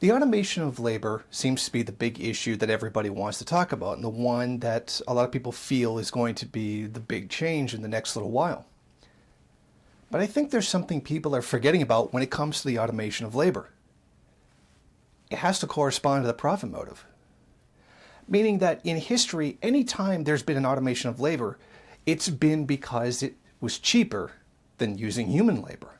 The automation of labor seems to be the big issue that everybody wants to talk about, and the one that a lot of people feel is going to be the big change in the next little while. But I think there's something people are forgetting about when it comes to the automation of labor. It has to correspond to the profit motive. Meaning that in history, any time there's been an automation of labor, it's been because it was cheaper than using human labor.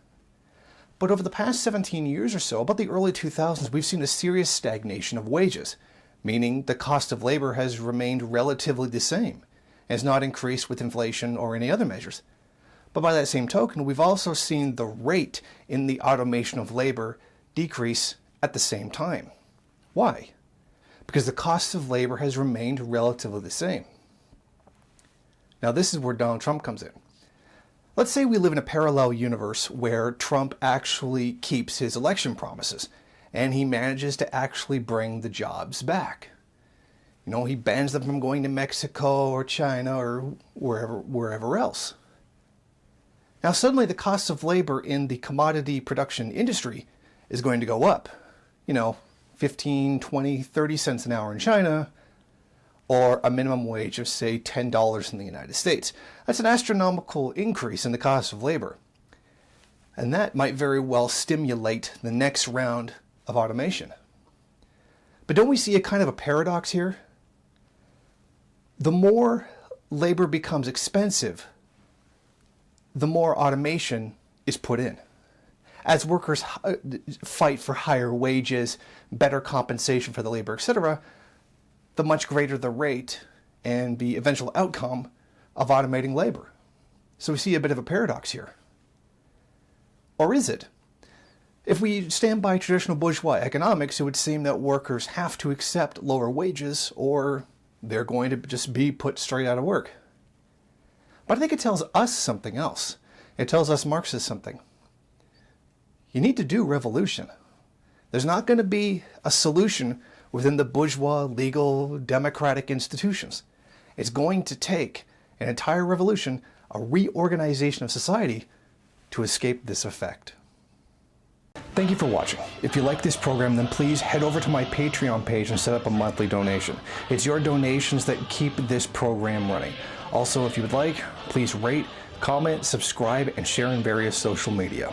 But over the past 17 years or so, about the early 2000s, we've seen a serious stagnation of wages, meaning the cost of labor has remained relatively the same, has not increased with inflation or any other measures. But by that same token, we've also seen the rate in the automation of labor decrease at the same time. Why? Because the cost of labor has remained relatively the same. Now this is where Donald Trump comes in. Let's say we live in a parallel universe where Trump actually keeps his election promises and he manages to actually bring the jobs back. You know, he bans them from going to Mexico or China or wherever else. Now suddenly the cost of labor in the commodity production industry is going to go up. You know, 15, 20, 30 cents an hour in China, or a minimum wage of, say, $10 in the United States. That's an astronomical increase in the cost of labor. And that might very well stimulate the next round of automation. But don't we see a kind of a paradox here? The more labor becomes expensive, the more automation is put in. As workers fight for higher wages, better compensation for the labor, etc., the much greater the rate and the eventual outcome of automating labor. So we see a bit of a paradox here. Or is it? If we stand by traditional bourgeois economics, it would seem that workers have to accept lower wages or they're going to just be put straight out of work. But I think it tells us something else. It tells us Marxists something. You need to do revolution. There's not going to be a solution within the bourgeois, legal, democratic institutions. It's going to take an entire revolution, a reorganization of society, to escape this effect. Thank you for watching. If you like this program, then please head over to my Patreon page and set up a monthly donation. It's your donations that keep this program running. Also, if you would like, please rate, comment, subscribe, and share in various social media.